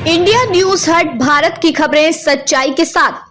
India news हट भारत की खबरें सच्चाई के साथ।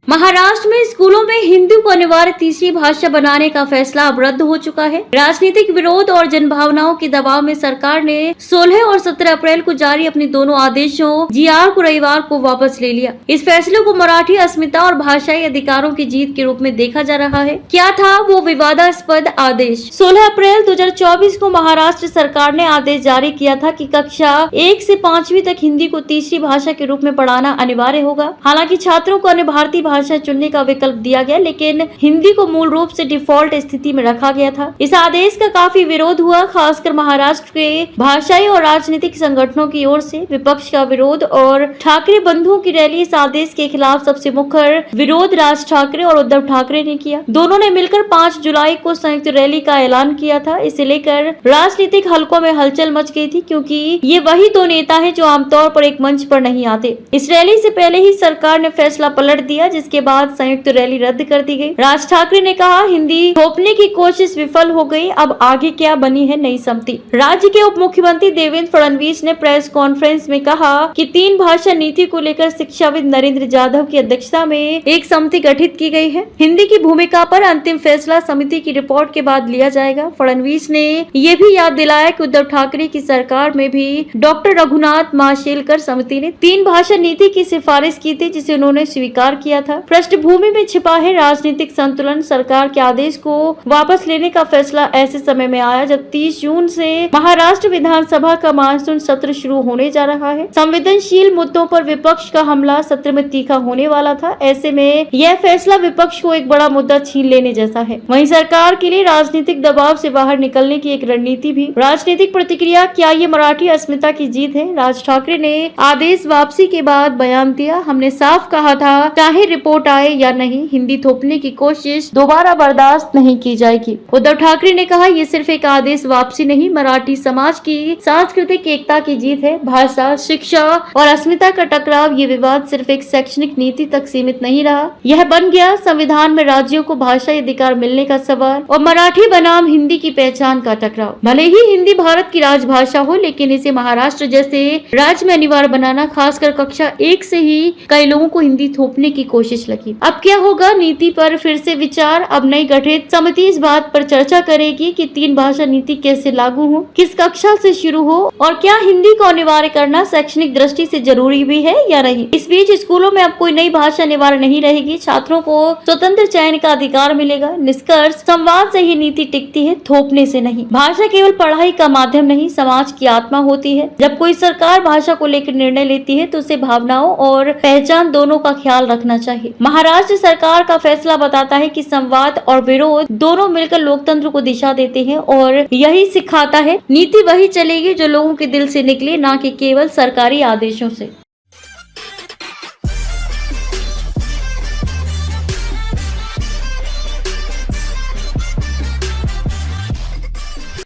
महाराष्ट्र में स्कूलों में हिंदी को अनिवार्य तीसरी भाषा बनाने का फैसला अब रद्द हो चुका है। राजनीतिक विरोध और जनभावनाओं के दबाव में सरकार ने 16 और 17 अप्रैल को जारी अपने दोनों आदेशों जीआर को रविवार को वापस ले लिया। इस फैसले को मराठी अस्मिता और भाषाई अधिकारों की जीत के रूप में देखा जा रहा है। क्या था वो विवादास्पद आदेश? 16 अप्रैल 2024 को महाराष्ट्र सरकार ने आदेश जारी किया था कि कक्षा 1 से 5वीं तक हिंदी को तीसरी भाषा के रूप में पढ़ाना अनिवार्य होगा। हालांकि छात्रों को अन्य भारतीय भाषा चुनने का विकल्प दिया गया, लेकिन हिंदी को मूल रूप से डिफॉल्ट स्थिति में रखा गया था। इस आदेश का काफी विरोध हुआ, खासकर महाराष्ट्र के भाषाई और राजनीतिक संगठनों की ओर से। विपक्ष का विरोध और ठाकरे बंधुओं की रैली इस आदेश के खिलाफ सबसे मुखर विरोध राज ठाकरे और उद्धव ठाकरे ने किया। दोनों ने मिलकर 5 जुलाई को संयुक्त रैली का ऐलान किया था। इसे लेकर राजनीतिक हलकों में हलचल मच गई थी, क्योंकि ये वही दो नेता हैं जो आमतौर पर एक मंच पर नहीं आते। इस रैली से पहले ही सरकार ने फैसला पलट दिया, जिसके बाद संयुक्त रैली रद्द कर दी गई। राज ठाकरे ने कहा, हिंदी थोपने की कोशिश विफल हो गई, अब आगे क्या बनी है नई समिति। राज्य के उप मुख्यमंत्री देवेंद्र फडणवीस ने प्रेस कॉन्फ्रेंस में कहा कि 3 भाषा नीति को लेकर शिक्षाविद नरेंद्र जाधव की अध्यक्षता में एक समिति गठित की गई है। हिंदी की भूमिका पर अंतिम फैसला समिति की रिपोर्ट के बाद लिया जाएगा। फडणवीस ने ये भी याद दिलाया कि उद्धव ठाकरे की सरकार में भी डॉक्टर रघुनाथ माशेलकर समिति ने 3 भाषा नीति की सिफारिश की थी, जिसे उन्होंने स्वीकार किया था। पृष्ठभूमि में छिपा है राजनीतिक संतुलन। सरकार के आदेश को वापस लेने का फैसला ऐसे समय में आया जब 30 जून से महाराष्ट्र विधानसभा का मानसून सत्र शुरू होने जा रहा है। संवेदनशील मुद्दों पर विपक्ष का हमला सत्र में तीखा होने वाला था। ऐसे में यह फैसला विपक्ष को एक बड़ा मुद्दा छीन लेने जैसा है। वहीं सरकार के लिए राजनीतिक दबाव से बाहर निकलने की एक रणनीति भी। राजनीतिक प्रतिक्रिया, क्या ये मराठी अस्मिता की जीत है? राज ठाकरे ने आदेश वापसी के बाद बयान दिया, हमने साफ कहा था चाहे रिपोर्ट आए या नहीं, हिंदी थोपने की कोशिश दोबारा बर्दाश्त नहीं की जाएगी। उद्धव ठाकरे ने कहा, ये सिर्फ एक आदेश वापसी नहीं, मराठी समाज की सांस्कृतिक एकता की जीत है। भाषा, शिक्षा और अस्मिता का टकराव, ये विवाद सिर्फ एक शैक्षणिक नीति तक सीमित नहीं रहा, यह बन गया संविधान में राज्यों को भाषाई अधिकार मिलने का सवाल और मराठी बनाम हिंदी की पहचान का टकराव। भले ही हिंदी भारत की राजभाषा हो, लेकिन इसे महाराष्ट्र जैसे राज्य में अनिवार्य बनाना, खासकर कक्षा 1 से ही कई लोगों को हिंदी थोपने की कोशिश लगी। अब क्या होगा? नीति पर फिर से विचार। अब नई गठित समिति इस बात पर चर्चा करेगी कि 3 भाषा नीति कैसे लागू हो, किस कक्षा से शुरू हो और क्या हिंदी को अनिवार्य करना शैक्षणिक दृष्टि से जरूरी भी है या नहीं। इस बीच स्कूलों में अब कोई नई भाषा अनिवार्य नहीं रहेगी। छात्रों को स्वतंत्र चयन का अधिकार मिलेगा। निष्कर्ष, संवाद से ही नीति टिकती है, थोपने से नहीं। भाषा केवल पढ़ाई का माध्यम नहीं, समाज की आत्मा होती है। जब कोई सरकार भाषा को लेकर निर्णय लेती है तो उसे भावनाओं और पहचान दोनों का ख्याल रखना चाहिए। महाराष्ट्र सरकार का फैसला बताता है कि संवाद और विरोध दोनों मिलकर लोकतंत्र को दिशा देते हैं और यही सिखाता है नीति वही चलेगी जो लोगों के दिल से निकले, ना कि केवल सरकारी आदेशों से।